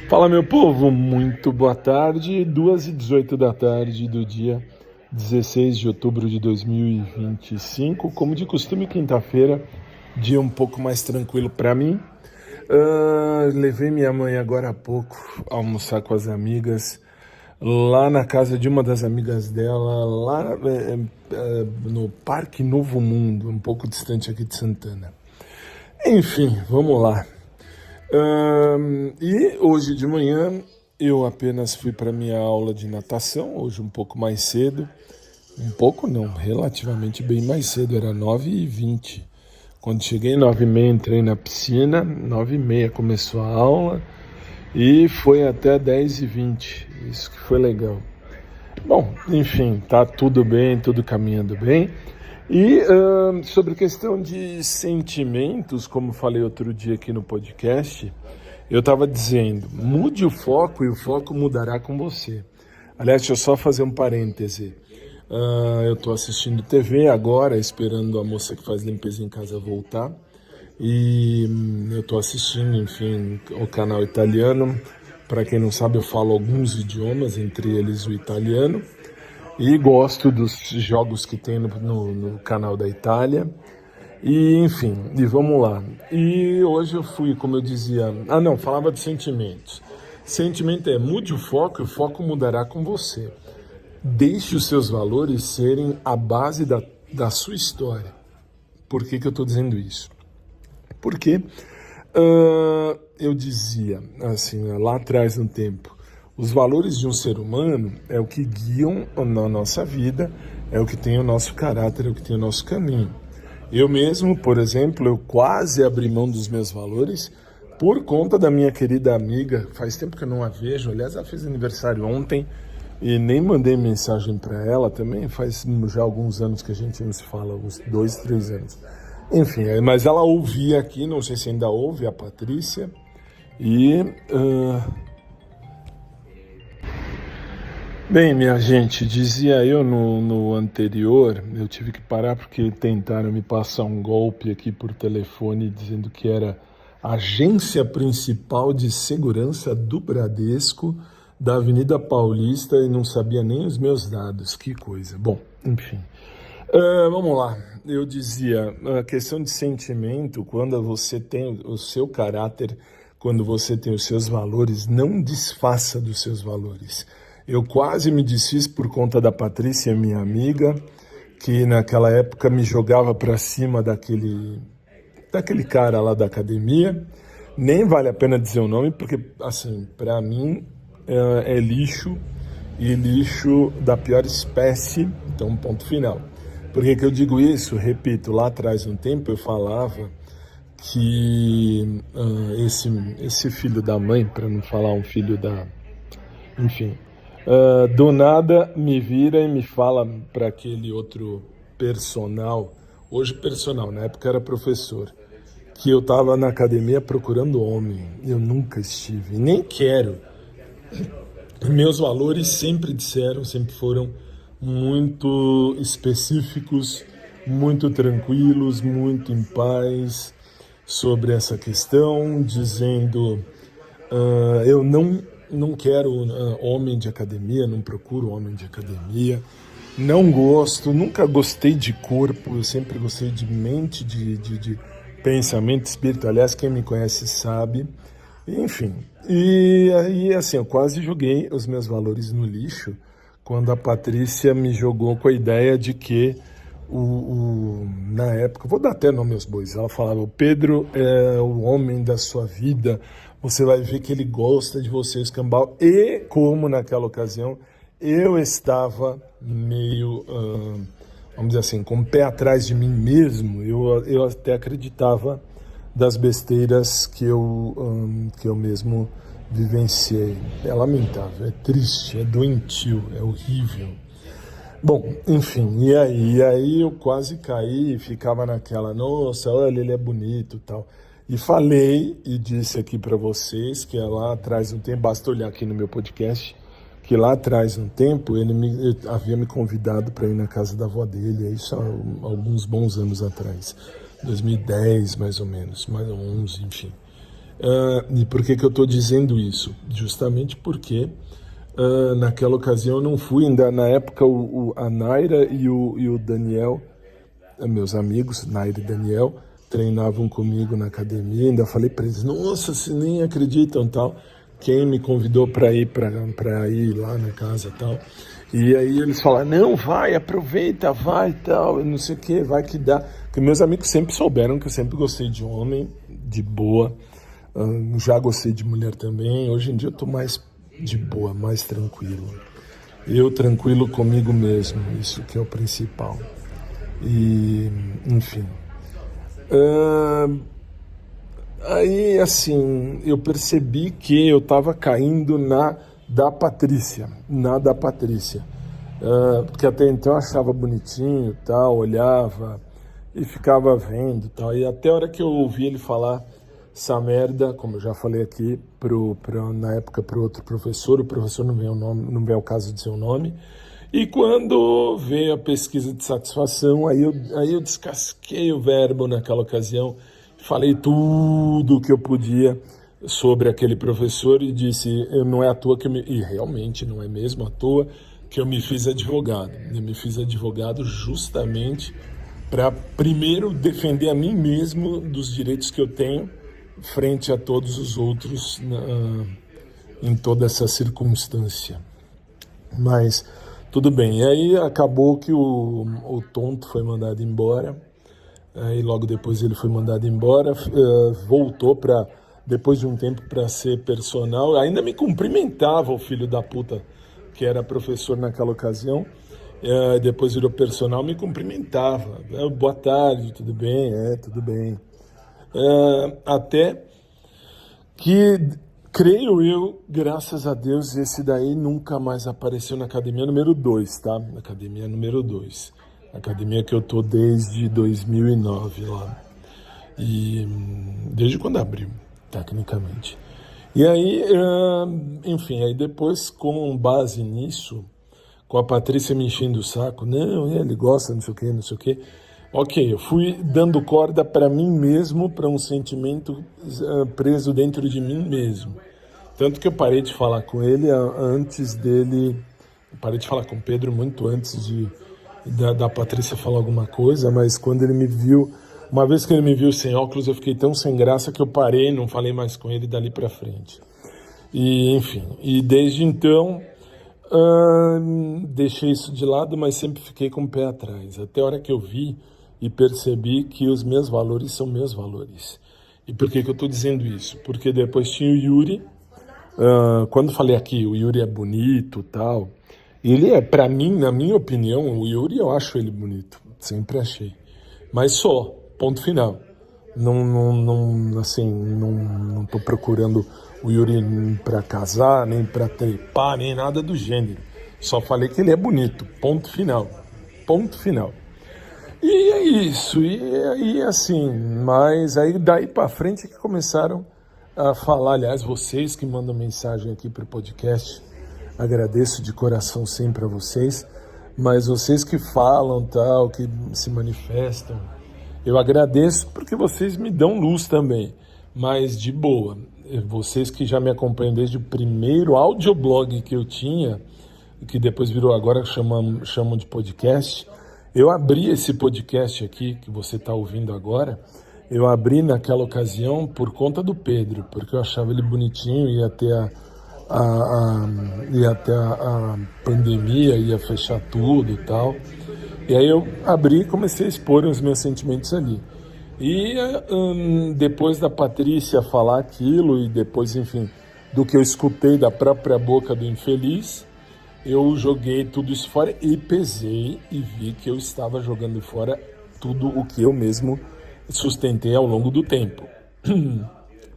Fala, meu povo, muito boa tarde, 2h18 da tarde do dia 16 de outubro de 2025, como de costume, quinta-feira, dia um pouco mais tranquilo para mim. Levei minha mãe agora há pouco a almoçar com as amigas, lá na casa de uma das amigas dela, lá no Parque Novo Mundo, um pouco distante aqui de Santana. Enfim, vamos lá. E hoje de manhã eu apenas fui para minha aula de natação, hoje um pouco mais cedo, um pouco não, relativamente bem mais cedo, era 9h20. Quando cheguei 9h30 entrei na piscina, 9h30 começou a aula e foi até 10h20, isso que foi legal. Bom, enfim, tá tudo bem, tudo caminhando bem. E sobre questão de sentimentos, como falei outro dia aqui no podcast, eu estava dizendo, mude o foco e o foco mudará com você. Aliás, deixa eu só fazer um parêntese. Eu estou assistindo TV agora, esperando a moça que faz limpeza em casa voltar. E eu estou assistindo, enfim, o canal italiano. Para quem não sabe, eu falo alguns idiomas, entre eles o italiano. E gosto dos jogos que tem no canal da Itália. E, enfim, e vamos lá. E hoje eu fui, como eu dizia... falava de sentimentos. Sentimento é, mude o foco e o foco mudará com você. Deixe os seus valores serem a base da sua história. Por que eu estou dizendo isso? Porque eu dizia, assim, lá atrás no tempo, os valores de um ser humano é o que guiam na nossa vida, é o que tem o nosso caráter, é o que tem o nosso caminho. Eu mesmo, por exemplo, eu quase abri mão dos meus valores por conta da minha querida amiga. Faz tempo que eu não a vejo, aliás, ela fez aniversário ontem e nem mandei mensagem para ela também. Faz já alguns anos que a gente não se fala, uns 2, 3 anos. Enfim, mas ela ouvia aqui, não sei se ainda ouve, a Patrícia, e... Bem, minha gente, dizia eu no anterior, eu tive que parar porque tentaram me passar um golpe aqui por telefone dizendo que era agência principal de segurança do Bradesco da Avenida Paulista e não sabia nem os meus dados, que coisa. Bom, enfim, vamos lá. Eu dizia, a questão de sentimento, quando você tem o seu caráter, quando você tem os seus valores, não desfaça dos seus valores. Eu quase me desfiz por conta da Patrícia, minha amiga, que naquela época me jogava para cima daquele cara lá da academia. Nem vale a pena dizer o nome, porque, assim, para mim é lixo, e lixo da pior espécie, então ponto final. Por que eu digo isso? Repito, lá atrás, um tempo, eu falava que esse filho da mãe, para não falar um filho da... Enfim... do nada me vira e me fala para aquele outro personal, hoje personal, na época era professor, que eu estava na academia procurando homem. Eu nunca estive, nem quero. Meus valores sempre foram muito específicos, muito tranquilos, muito em paz sobre essa questão, dizendo eu não quero homem de academia, não procuro homem de academia, não gosto, nunca gostei de corpo, eu sempre gostei de mente, de pensamento, espírito. Aliás, quem me conhece sabe, enfim. E aí, assim, eu quase joguei os meus valores no lixo quando a Patrícia me jogou com a ideia de que na época, vou dar até nome aos bois, ela falava, o Pedro é o homem da sua vida, você vai ver que ele gosta de você, escambau. E como naquela ocasião eu estava meio, vamos dizer assim, com o pé atrás de mim mesmo, eu até acreditava das besteiras que eu mesmo vivenciei. É lamentável, é triste, é doentio, é horrível. Bom, enfim, e aí eu quase caí e ficava naquela, nossa, olha, ele é bonito e tal. E falei e disse aqui para vocês que lá atrás, um tempo, basta olhar aqui no meu podcast, que lá atrás, um tempo, ele havia me convidado para ir na casa da avó dele, isso há alguns bons anos atrás, 2010 mais ou menos, mais ou 11, enfim. E por que eu estou dizendo isso? Justamente porque naquela ocasião eu não fui, ainda na época a Naira e o Daniel, meus amigos, Naira e Daniel, treinavam comigo na academia, ainda falei para eles, nossa, vocês nem acreditam, tal, quem me convidou para ir lá na casa, tal, e aí eles falaram, não, vai, aproveita, vai, tal, não sei o que, vai que dá, porque meus amigos sempre souberam que eu sempre gostei de homem, de boa, já gostei de mulher também, hoje em dia eu tô mais de boa, mais tranquilo, eu tranquilo comigo mesmo, isso que é o principal, e, enfim. Aí, assim, eu percebi que eu estava caindo na da Patrícia, porque até então eu achava bonitinho, tal, olhava e ficava vendo, tal, e até a hora que eu ouvi ele falar essa merda, como eu já falei aqui, na época para outro professor, o professor não veio ao caso de dizer o nome, e quando veio a pesquisa de satisfação, aí eu descasquei o verbo naquela ocasião, falei tudo o que eu podia sobre aquele professor e disse, não é à toa e realmente não é mesmo à toa, que eu me fiz advogado. Eu me fiz advogado justamente para, primeiro, defender a mim mesmo dos direitos que eu tenho frente a todos os outros em toda essa circunstância. Mas tudo bem, e aí acabou que o tonto foi mandado embora, aí logo depois ele foi mandado embora, voltou depois de um tempo para ser personal, ainda me cumprimentava o filho da puta, que era professor naquela ocasião, depois virou personal, me cumprimentava, boa tarde, tudo bem? Tudo bem. Até que, creio eu, graças a Deus, esse daí nunca mais apareceu na academia número 2, tá? Na academia número 2. Academia que eu tô desde 2009 lá. E desde quando abriu, tecnicamente. E aí, enfim, aí depois, com base nisso, com a Patrícia me enchendo o saco, não, ele gosta, não sei o quê, não sei o quê. Ok, eu fui dando corda para mim mesmo, para um sentimento preso dentro de mim mesmo. Tanto que eu parei de falar com ele antes dele... Parei de falar com o Pedro muito antes da Patrícia falar alguma coisa, mas quando ele me viu... Uma vez que ele me viu sem óculos, eu fiquei tão sem graça que eu parei, não falei mais com ele dali para frente. E, enfim, e desde então... deixei isso de lado, mas sempre fiquei com o pé atrás. Até a hora que eu vi e percebi que os meus valores são meus valores. E por que eu estou dizendo isso? Porque depois tinha o Yuri. Quando falei aqui, o Yuri é bonito e tal. Ele é, para mim, na minha opinião, o Yuri eu acho ele bonito. Sempre achei. Mas só, ponto final. Não tô procurando o Yuri para casar, nem para trepar, nem nada do gênero. Só falei que ele é bonito, ponto final. Ponto final. E é isso, e aí assim, mas aí daí para frente que começaram a falar, aliás, vocês que mandam mensagem aqui para o podcast, agradeço de coração sempre a vocês, mas vocês que falam, tal, que se manifestam, eu agradeço porque vocês me dão luz também, mas de boa, vocês que já me acompanham desde o primeiro audioblog que eu tinha, que depois virou agora, chamam de podcast, eu abri esse podcast aqui, que você está ouvindo agora, eu abri naquela ocasião por conta do Pedro, porque eu achava ele bonitinho, ia ter a pandemia, ia fechar tudo e tal. E aí eu abri e comecei a expor os meus sentimentos ali. E depois da Patrícia falar aquilo, e depois, enfim, do que eu escutei da própria boca do infeliz, eu joguei tudo isso fora e pesei e vi que eu estava jogando fora tudo o que eu mesmo sustentei ao longo do tempo.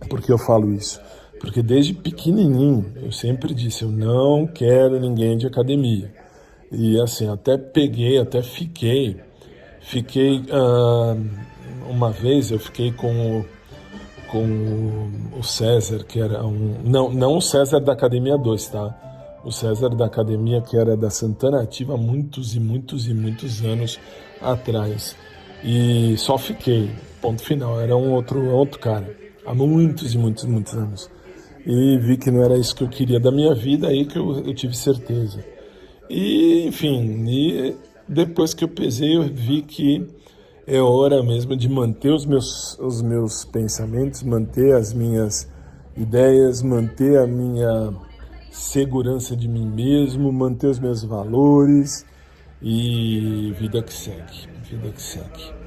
Por que eu falo isso? Porque desde pequenininho eu sempre disse, eu não quero ninguém de academia. E assim, até fiquei uma vez eu fiquei com o César, que era não o César da Academia 2, tá? O César da Academia, que era da Santana Ativa há muitos e muitos e muitos anos atrás. E só fiquei, ponto final, era um outro cara. há muitos e muitos, muitos anos. E vi que não era isso que eu queria da minha vida, aí que eu tive certeza. E, enfim, depois que eu pesei, eu vi que é hora mesmo de manter os meus pensamentos, manter as minhas ideias, manter a minha segurança de mim mesmo, manter os meus valores e vida que segue, vida que segue.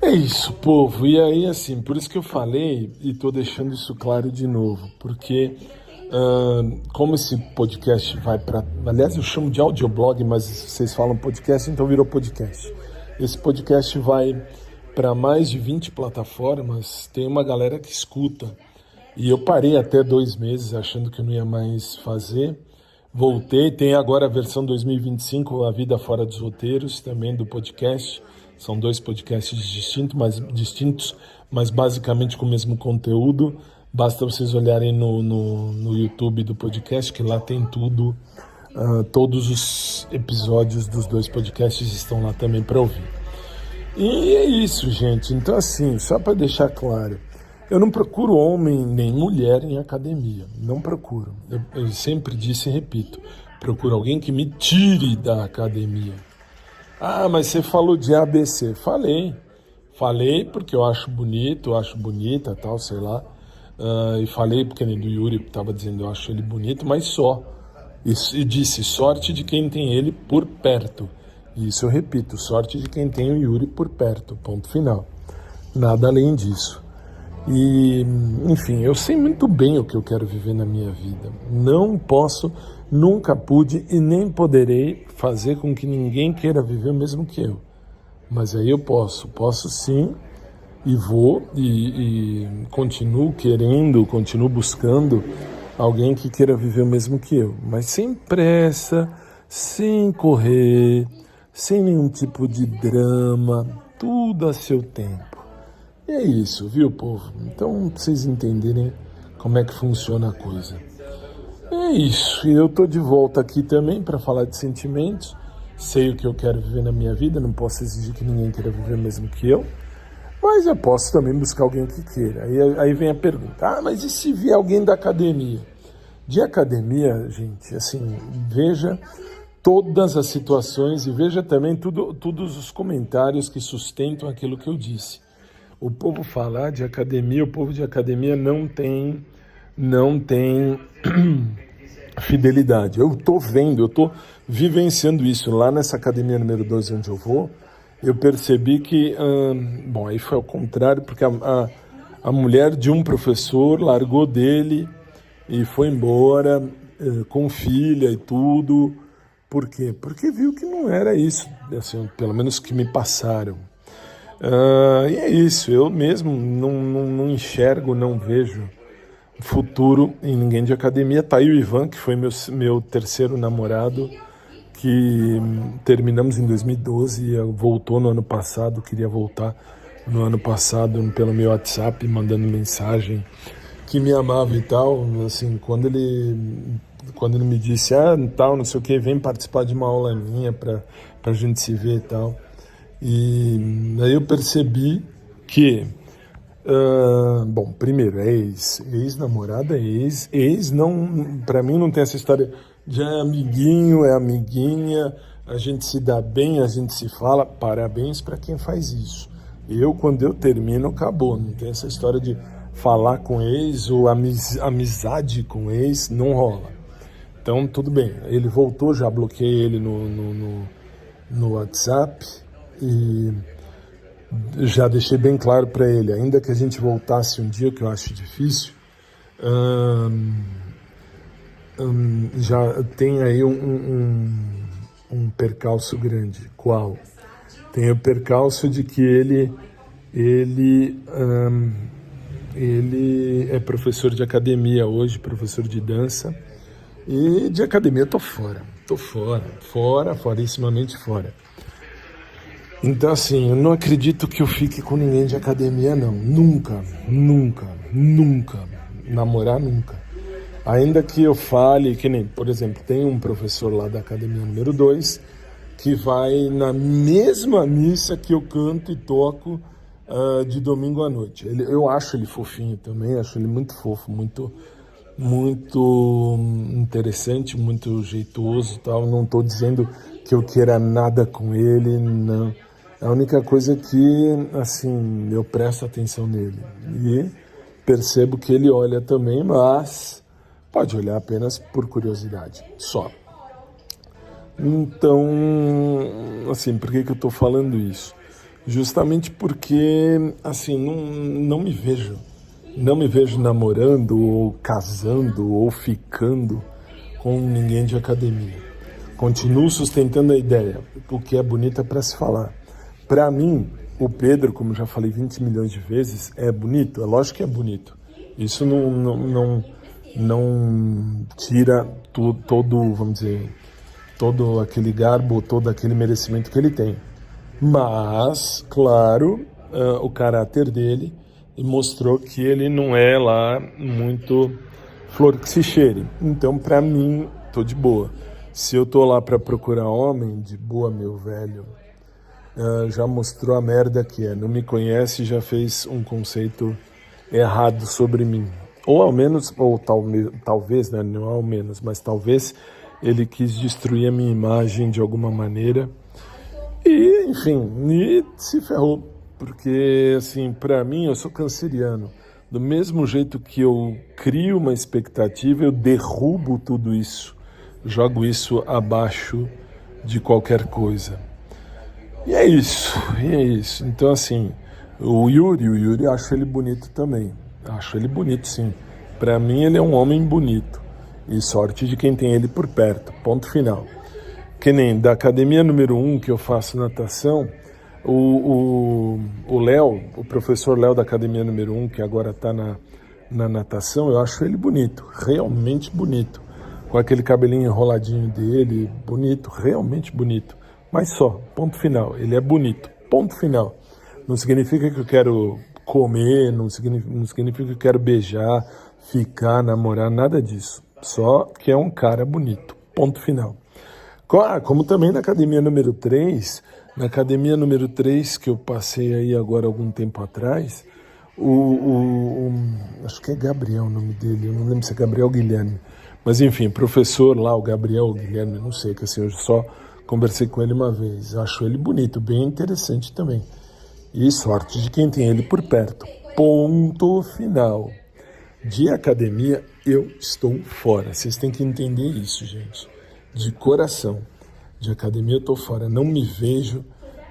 É isso, povo. E aí, assim, por isso que eu falei e tô deixando isso claro de novo, porque como esse podcast vai para... Aliás, eu chamo de audioblog, mas vocês falam podcast, então virou podcast. Esse podcast vai para mais de 20 plataformas, tem uma galera que escuta. E eu parei até 2 meses achando que eu não ia mais fazer. Voltei, tem agora a versão 2025, A Vida Fora dos Roteiros, também do podcast. São 2 podcasts distintos, mas basicamente com o mesmo conteúdo. Basta vocês olharem no YouTube do podcast, que lá tem tudo. Todos os episódios dos 2 podcasts estão lá também para ouvir. E é isso, gente. Então, assim, só para deixar claro, eu não procuro homem nem mulher em academia. Não procuro. Eu sempre disse e repito, procuro alguém que me tire da academia. Ah, mas você falou de ABC. Falei porque eu acho bonito, eu acho bonita, tal, sei lá. E falei porque nem do Yuri estava dizendo, eu acho ele bonito, mas só. E disse, sorte de quem tem ele por perto. Isso eu repito, sorte de quem tem o Yuri por perto, ponto final. Nada além disso. E, enfim, eu sei muito bem o que eu quero viver na minha vida. Não posso, nunca pude e nem poderei fazer com que ninguém queira viver o mesmo que eu. Mas aí eu posso sim, e vou, e continuo querendo, continuo buscando alguém que queira viver o mesmo que eu. Mas sem pressa, sem correr, sem nenhum tipo de drama, tudo a seu tempo. E é isso, viu, povo? Então, pra vocês entenderem como é que funciona a coisa. É isso, e eu tô de volta aqui também para falar de sentimentos. Sei o que eu quero viver na minha vida, não posso exigir que ninguém queira viver mesmo que eu, mas eu posso também buscar alguém que queira. Aí vem a pergunta, mas e se vier alguém da academia? De academia, gente, assim, veja todas as situações e veja também todos os comentários que sustentam aquilo que eu disse. O povo falar de academia, o povo de academia não tem fidelidade. Eu estou vendo, eu estou vivenciando isso lá nessa academia número 12 onde eu vou. Eu percebi que, aí foi ao contrário, porque a mulher de um professor largou dele e foi embora com filha e tudo. Por quê? Porque viu que não era isso, assim, pelo menos que me passaram. E é isso, eu mesmo não enxergo, não vejo futuro em ninguém de academia. Tá aí o Ivan, que foi meu terceiro namorado, que terminamos em 2012 e voltou no ano passado, queria voltar no ano passado pelo meu WhatsApp, mandando mensagem que me amava e tal, assim, quando ele me disse, tal, não sei o que, vem participar de uma aula minha pra gente se ver e tal. E aí eu percebi que, primeiro, ex-namorada, ex não, pra mim não tem essa história de amiguinho, é amiguinha, a gente se dá bem, a gente se fala, parabéns pra quem faz isso. Quando eu termino, acabou, não tem essa história de falar com ex ou amizade com ex, não rola. Então, tudo bem, ele voltou, já bloqueei ele no WhatsApp, e já deixei bem claro para ele, ainda que a gente voltasse um dia, que eu acho difícil, já tem aí um percalço grande. Qual? Tem o percalço de que ele é professor de academia hoje, professor de dança, e de academia eu tô fora, forissimamente fora. Então, assim, eu não acredito que eu fique com ninguém de academia, não. Nunca. Namorar, nunca. Ainda que eu fale, que nem, por exemplo, tem um professor lá da academia número 2 que vai na mesma missa que eu canto e toco de domingo à noite. Eu acho ele fofinho também, acho ele muito fofo, muito interessante, muito jeitoso, tal. Não estou dizendo que eu queira nada com ele, não. A única coisa que, assim, eu presto atenção nele e percebo que ele olha também, mas pode olhar apenas por curiosidade, só. Então, assim, por que eu estou falando isso? Justamente porque, assim, não me vejo. Não me vejo namorando, ou casando, ou ficando com ninguém de academia. Continuo sustentando a ideia, o que é bonito é para se falar. Para mim, o Pedro, como já falei 20 milhões de vezes, é bonito, é lógico que é bonito. Isso não tira todo, vamos dizer, todo aquele garbo, todo aquele merecimento que ele tem. Mas, claro, o caráter dele mostrou que ele não é lá muito flor que se cheire. Então, para mim, tô de boa. Se eu tô lá para procurar homem, de boa, meu velho, já mostrou a merda que é. Não me conhece, já fez um conceito errado sobre mim. Ou ao menos, ou talvez, né, não ao menos, mas talvez ele quis destruir a minha imagem de alguma maneira. E, enfim, e se ferrou. Porque, assim, para mim, eu sou canceriano. Do mesmo jeito que eu crio uma expectativa, eu derrubo tudo isso. Jogo isso abaixo de qualquer coisa. E é isso. Então, assim, o Yuri, eu acho ele bonito também. Acho ele bonito, sim. Para mim, ele é um homem bonito. E sorte de quem tem ele por perto. Ponto final. Que nem da academia número 1 que eu faço natação, o Léo, o professor Léo da academia número 1, que agora está na natação, eu acho ele bonito, realmente bonito. Com aquele cabelinho enroladinho dele, bonito, realmente bonito. Mas só, ponto final, ele é bonito, ponto final. Não significa que eu quero comer, não significa que eu quero beijar, ficar, namorar, nada disso. Só que é um cara bonito, ponto final. Como também na academia número 3, que eu passei aí agora algum tempo atrás, acho que é Gabriel o nome dele, eu não lembro se é Gabriel ou Guilherme, mas enfim, professor lá, o Gabriel ou Guilherme, não sei, que assim, eu só conversei com ele uma vez, acho ele bonito, bem interessante também, e sorte de quem tem ele por perto, ponto final. De academia, eu estou fora, vocês têm que entender isso, gente. De coração, de academia eu tô fora, não me vejo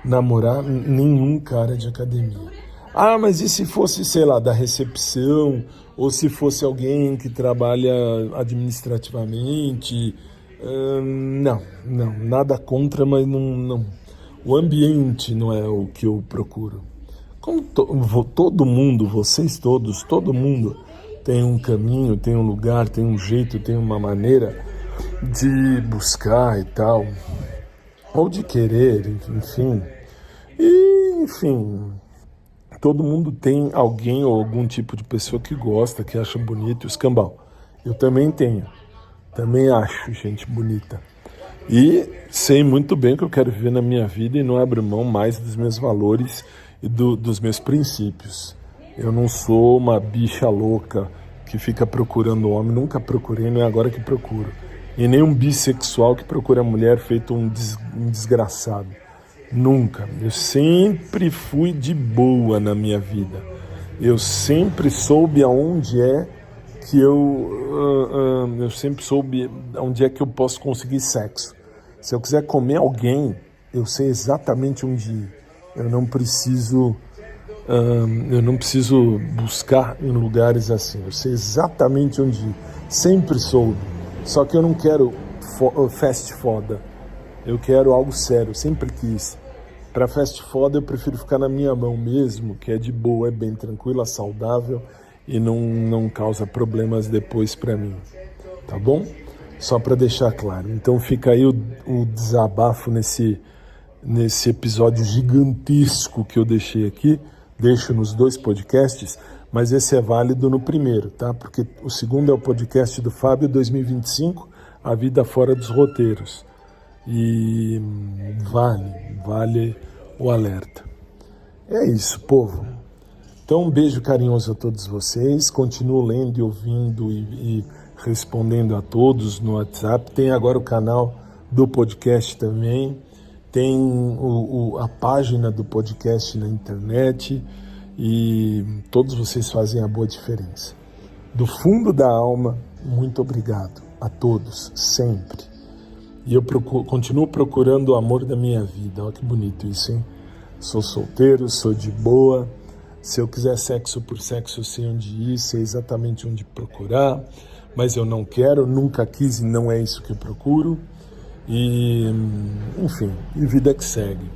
namorar nenhum cara de academia. Ah, mas e se fosse, sei lá, da recepção, ou se fosse alguém que trabalha administrativamente? Não, nada contra, mas não. O ambiente não é o que eu procuro. Como todo mundo, vocês todos, todo mundo tem um caminho, tem um lugar, tem um jeito, tem uma maneira de buscar e tal, ou de querer, enfim. E, enfim, todo mundo tem alguém ou algum tipo de pessoa que gosta, que acha bonito o escambau. Eu também tenho, também acho gente bonita. E sei muito bem o que eu quero viver na minha vida e não abro mão mais dos meus valores e dos meus princípios. Eu não sou uma bicha louca que fica procurando homem, nunca procurei, não é agora que procuro. E nem um bissexual que procura mulher feito um desgraçado. Nunca. Eu sempre fui de boa na minha vida. Eu sempre soube aonde é que eu sempre soube onde é que eu posso conseguir sexo. Se eu quiser comer alguém, eu sei exatamente onde ir. Eu não preciso buscar em lugares assim. Eu sei exatamente onde ir. Sempre soube. Só que eu não quero fast foda. Eu quero algo sério. Sempre quis. Para fast foda eu prefiro ficar na minha mão mesmo, que é de boa, é bem tranquila, saudável e não causa problemas depois para mim. Tá bom? Só para deixar claro. Então fica aí o desabafo nesse episódio gigantesco que eu deixei aqui. Deixo nos 2 podcasts, mas esse é válido no primeiro, tá? Porque o segundo é o podcast do Fábio 2025, A Vida Fora dos Roteiros. E vale o alerta. É isso, povo. Então, um beijo carinhoso a todos vocês. Continuo lendo e ouvindo e respondendo a todos no WhatsApp. Tem agora o canal do podcast também. Tem a página do podcast na internet. E todos vocês fazem a boa diferença. Do fundo da alma, muito obrigado a todos, sempre. E eu continuo procurando o amor da minha vida. Olha que bonito isso, hein? Sou solteiro, sou de boa. Se eu quiser sexo por sexo, eu sei onde ir, sei exatamente onde procurar, mas eu não quero, nunca quis e não é isso que eu procuro. E, enfim, e vida que segue.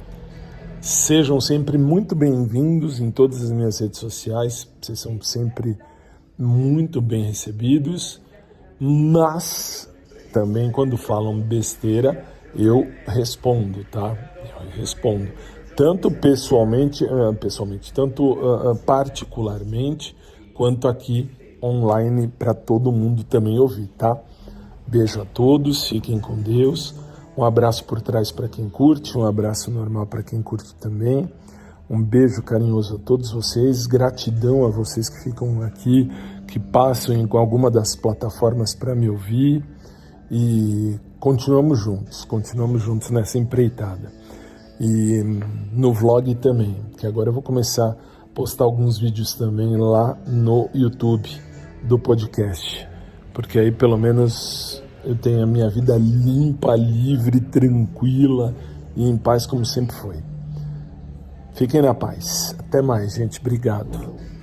Sejam sempre muito bem-vindos em todas as minhas redes sociais, vocês são sempre muito bem recebidos, mas também quando falam besteira, eu respondo, tá? Eu respondo. Tanto tanto particularmente, quanto aqui online para todo mundo também ouvir, tá? Beijo a todos, fiquem com Deus. Um abraço por trás para quem curte, um abraço normal para quem curte também. Um beijo carinhoso a todos vocês, gratidão a vocês que ficam aqui, que passam em alguma das plataformas para me ouvir. E continuamos juntos nessa empreitada. E no vlog também, que agora eu vou começar a postar alguns vídeos também lá no YouTube do podcast, porque aí pelo menos eu tenho a minha vida limpa, livre, tranquila e em paz como sempre foi. Fiquem na paz. Até mais, gente. Obrigado.